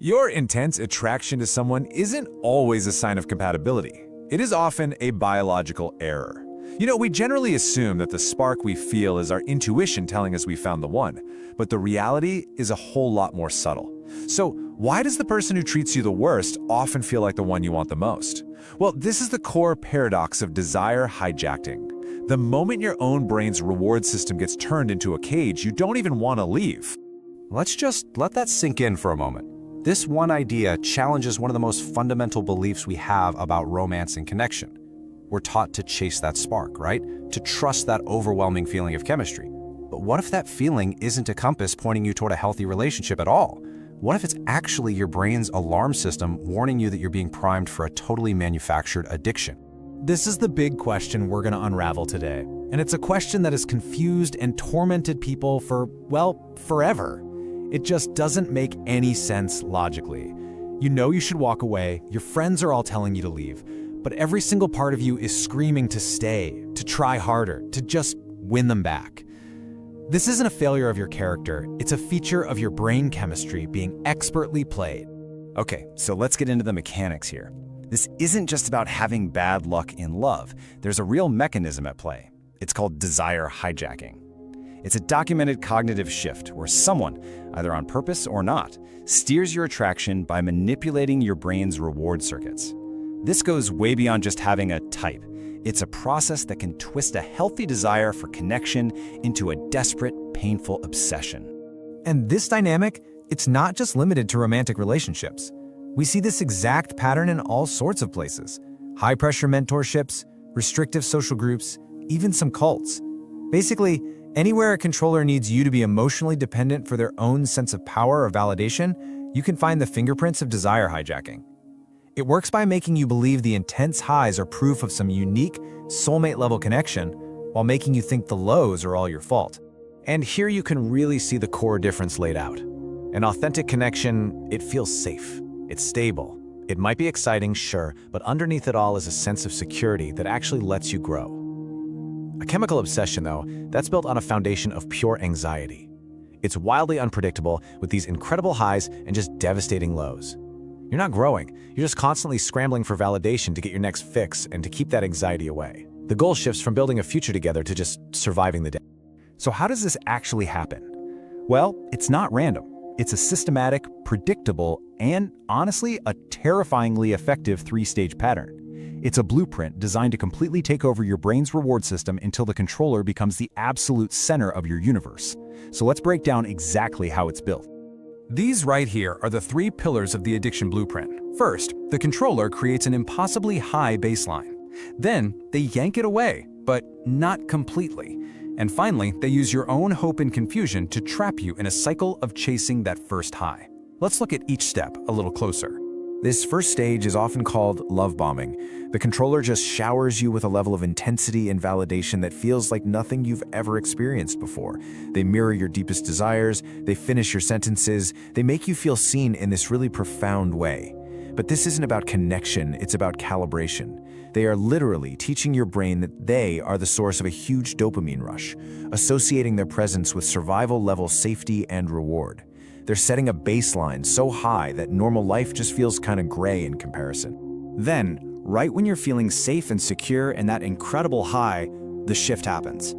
Your intense attraction to someone isn't always a sign of compatibility. It is often a biological error. We generally assume that the spark we feel is our intuition telling us we found the one, but the reality is a whole lot more subtle. So, why does the person who treats you the worst often feel like the one you want the most? Well, this is the core paradox of desire hijacking. The moment your own brain's reward system gets turned into a cage, you don't even want to leave. Let's just let that sink in for a moment. This one idea challenges one of the most fundamental beliefs we have about romance and connection. We're taught to chase that spark, right? To trust that overwhelming feeling of chemistry. But what if that feeling isn't a compass pointing you toward a healthy relationship at all? What if it's actually your brain's alarm system warning you that you're being primed for a totally manufactured addiction? This is the big question we're going to unravel today. And it's a question that has confused and tormented people for, well, forever. It just doesn't make any sense logically. You know you should walk away, your friends are all telling you to leave, but every single part of you is screaming to stay, to try harder, to just win them back. This isn't a failure of your character, it's a feature of your brain chemistry being expertly played. Okay, so let's get into the mechanics here. This isn't just about having bad luck in love. There's a real mechanism at play. It's called desire hijacking. It's a documented cognitive shift where someone, either on purpose or not, steers your attraction by manipulating your brain's reward circuits. This goes way beyond just having a type. It's a process that can twist a healthy desire for connection into a desperate, painful obsession. And this dynamic, it's not just limited to romantic relationships. We see this exact pattern in all sorts of places. High-pressure mentorships, restrictive social groups, even some cults. Basically, anywhere a controller needs you to be emotionally dependent for their own sense of power or validation, you can find the fingerprints of desire hijacking. It works by making you believe the intense highs are proof of some unique, soulmate-level connection, while making you think the lows are all your fault. And here you can really see the core difference laid out. An authentic connection, it feels safe. It's stable. It might be exciting, sure, but underneath it all is a sense of security that actually lets you grow. A chemical obsession, though, that's built on a foundation of pure anxiety. It's wildly unpredictable with these incredible highs and just devastating lows. You're not growing, you're just constantly scrambling for validation to get your next fix and to keep that anxiety away. The goal shifts from building a future together to just surviving the day. So how does this actually happen? Well, it's not random. It's a systematic, predictable, and honestly, a terrifyingly effective three-stage pattern. It's a blueprint designed to completely take over your brain's reward system until the controller becomes the absolute center of your universe. So let's break down exactly how it's built. These right here are the three pillars of the addiction blueprint. First, the controller creates an impossibly high baseline. Then, they yank it away, but not completely. And finally, they use your own hope and confusion to trap you in a cycle of chasing that first high. Let's look at each step a little closer. This first stage is often called love bombing. The controller just showers you with a level of intensity and validation that feels like nothing you've ever experienced before. They mirror your deepest desires, they finish your sentences, they make you feel seen in this really profound way. But this isn't about connection, it's about calibration. They are literally teaching your brain that they are the source of a huge dopamine rush, associating their presence with survival-level safety and reward. They're setting a baseline so high that normal life just feels kind of gray in comparison. Then, right when you're feeling safe and secure and that incredible high, the shift happens.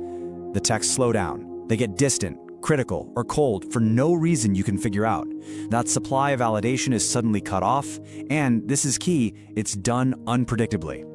The texts slow down. They get distant, critical, or cold for no reason you can figure out. That supply of validation is suddenly cut off, and this is key, it's done unpredictably.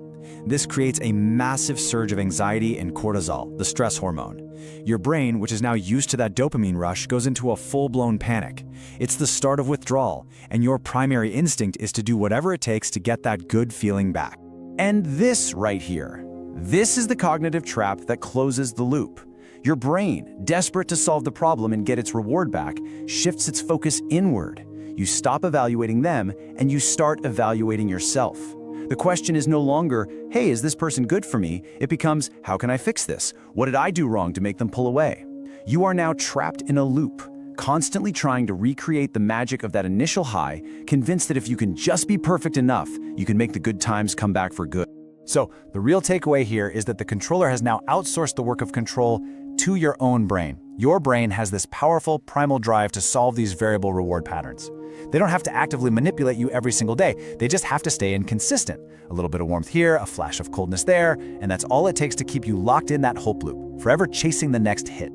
This creates a massive surge of anxiety and cortisol, the stress hormone. Your brain, which is now used to that dopamine rush, goes into a full-blown panic. It's the start of withdrawal, and your primary instinct is to do whatever it takes to get that good feeling back. And this right here, this is the cognitive trap that closes the loop. Your brain, desperate to solve the problem and get its reward back, shifts its focus inward. You stop evaluating them, and you start evaluating yourself. The question is no longer, hey, is this person good for me? It becomes, how can I fix this? What did I do wrong to make them pull away? You are now trapped in a loop, constantly trying to recreate the magic of that initial high, convinced that if you can just be perfect enough, you can make the good times come back for good. So the real takeaway here is that the controller has now outsourced the work of control to your own brain. Your brain has this powerful primal drive to solve these variable reward patterns. They don't have to actively manipulate you every single day. They just have to stay inconsistent. A little bit of warmth here, a flash of coldness there, and that's all it takes to keep you locked in that hope loop, forever chasing the next hit.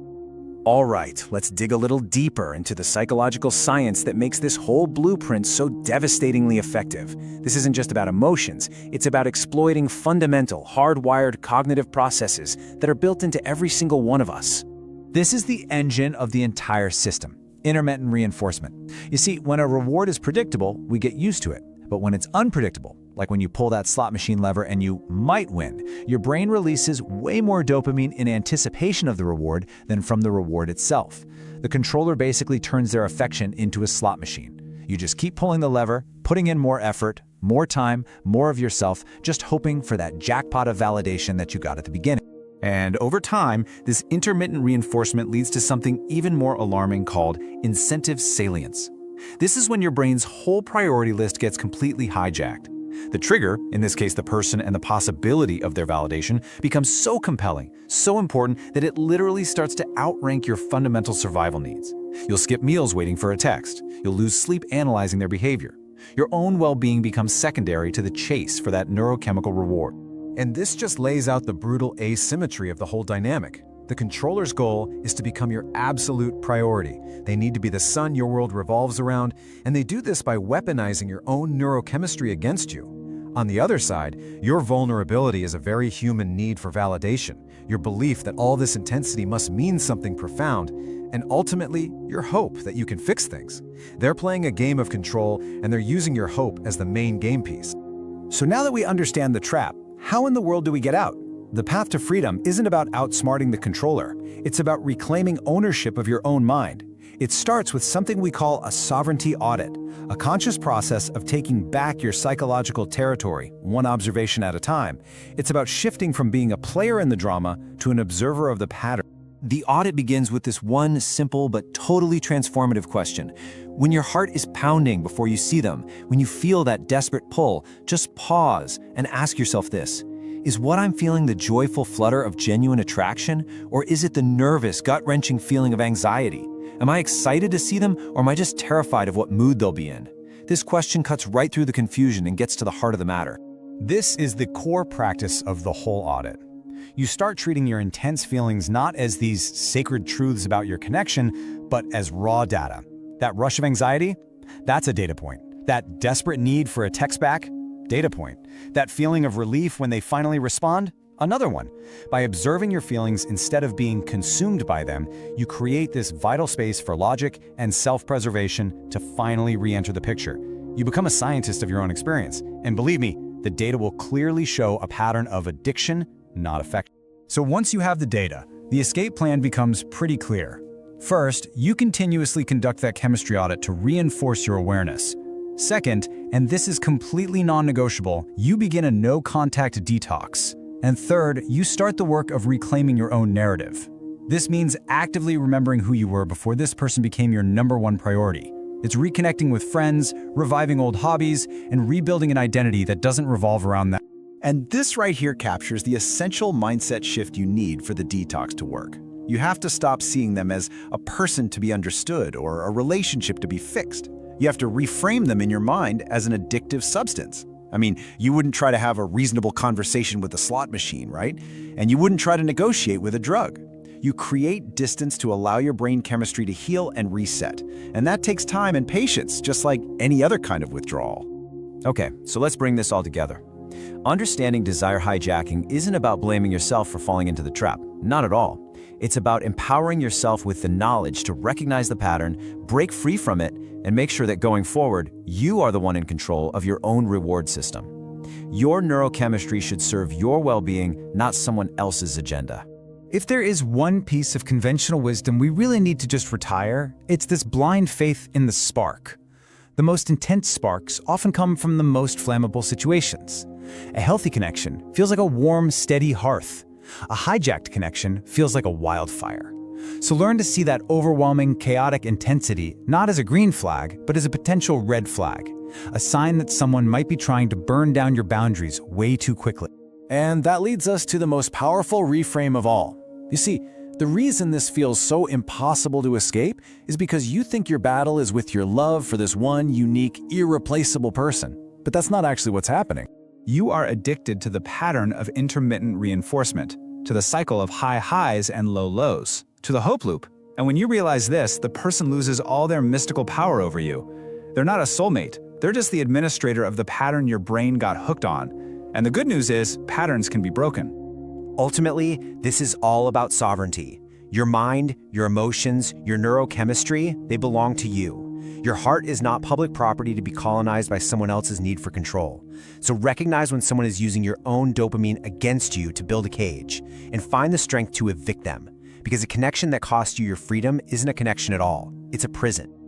All right, let's dig a little deeper into the psychological science that makes this whole blueprint so devastatingly effective. This isn't just about emotions, it's about exploiting fundamental, hardwired cognitive processes that are built into every single one of us. This is the engine of the entire system, intermittent reinforcement. You see, when a reward is predictable, we get used to it. But when it's unpredictable, like when you pull that slot machine lever and you might win, your brain releases way more dopamine in anticipation of the reward than from the reward itself. The controller basically turns their affection into a slot machine. You just keep pulling the lever, putting in more effort, more time, more of yourself, just hoping for that jackpot of validation that you got at the beginning. And over time, this intermittent reinforcement leads to something even more alarming called incentive salience. This is when your brain's whole priority list gets completely hijacked. The trigger, in this case the person and the possibility of their validation, becomes so compelling, so important that it literally starts to outrank your fundamental survival needs. You'll skip meals waiting for a text. You'll lose sleep analyzing their behavior. Your own well-being becomes secondary to the chase for that neurochemical reward. And this just lays out the brutal asymmetry of the whole dynamic. The controller's goal is to become your absolute priority. They need to be the sun your world revolves around, and they do this by weaponizing your own neurochemistry against you. On the other side, your vulnerability is a very human need for validation, your belief that all this intensity must mean something profound, and ultimately, your hope that you can fix things. They're playing a game of control, and they're using your hope as the main game piece. So now that we understand the trap, how in the world do we get out? The path to freedom isn't about outsmarting the controller. It's about reclaiming ownership of your own mind. It starts with something we call a sovereignty audit, a conscious process of taking back your psychological territory, one observation at a time. It's about shifting from being a player in the drama to an observer of the pattern. The audit begins with this one simple but totally transformative question. When your heart is pounding before you see them, when you feel that desperate pull, just pause and ask yourself this. Is what I'm feeling the joyful flutter of genuine attraction, or is it the nervous, gut-wrenching feeling of anxiety? Am I excited to see them, or am I just terrified of what mood they'll be in? This question cuts right through the confusion and gets to the heart of the matter. This is the core practice of the whole audit. You start treating your intense feelings not as these sacred truths about your connection, but as raw data. That rush of anxiety? That's a data point. That desperate need for a text back? Data point. That feeling of relief when they finally respond? Another one. By observing your feelings instead of being consumed by them, you create this vital space for logic and self-preservation to finally re-enter the picture. You become a scientist of your own experience. And believe me, the data will clearly show a pattern of addiction, not affection. So once you have the data, the escape plan becomes pretty clear. First, you continuously conduct that chemistry audit to reinforce your awareness. Second, and this is completely non-negotiable, you begin a no-contact detox. And third, you start the work of reclaiming your own narrative. This means actively remembering who you were before this person became your #1 priority. It's reconnecting with friends, reviving old hobbies, and rebuilding an identity that doesn't revolve around them. And this right here captures the essential mindset shift you need for the detox to work. You have to stop seeing them as a person to be understood or a relationship to be fixed. You have to reframe them in your mind as an addictive substance. I mean, you wouldn't try to have a reasonable conversation with a slot machine, right? And you wouldn't try to negotiate with a drug. You create distance to allow your brain chemistry to heal and reset. And that takes time and patience, just like any other kind of withdrawal. Okay, so let's bring this all together. Understanding desire hijacking isn't about blaming yourself for falling into the trap. Not at all. It's about empowering yourself with the knowledge to recognize the pattern, break free from it, and make sure that going forward, you are the one in control of your own reward system. Your neurochemistry should serve your well-being, not someone else's agenda. If there is one piece of conventional wisdom we really need to just retire, it's this blind faith in the spark. The most intense sparks often come from the most flammable situations. A healthy connection feels like a warm, steady hearth. A hijacked connection feels like a wildfire. So learn to see that overwhelming, chaotic intensity not as a green flag, but as a potential red flag, a sign that someone might be trying to burn down your boundaries way too quickly. And that leads us to the most powerful reframe of all. You see, The reason this feels so impossible to escape is because you think your battle is with your love for this one unique, irreplaceable person. But that's not actually what's happening. You are addicted to the pattern of intermittent reinforcement, to the cycle of high highs and low lows, to the hope loop. And when you realize this, the person loses all their mystical power over you. They're not a soulmate. They're just the administrator of the pattern your brain got hooked on. And the good news is, patterns can be broken. Ultimately, this is all about sovereignty. Your mind, your emotions, your neurochemistry, they belong to you. Your heart is not public property to be colonized by someone else's need for control. So recognize when someone is using your own dopamine against you to build a cage, and find the strength to evict them. Because a connection that costs you your freedom isn't a connection at all. It's a prison.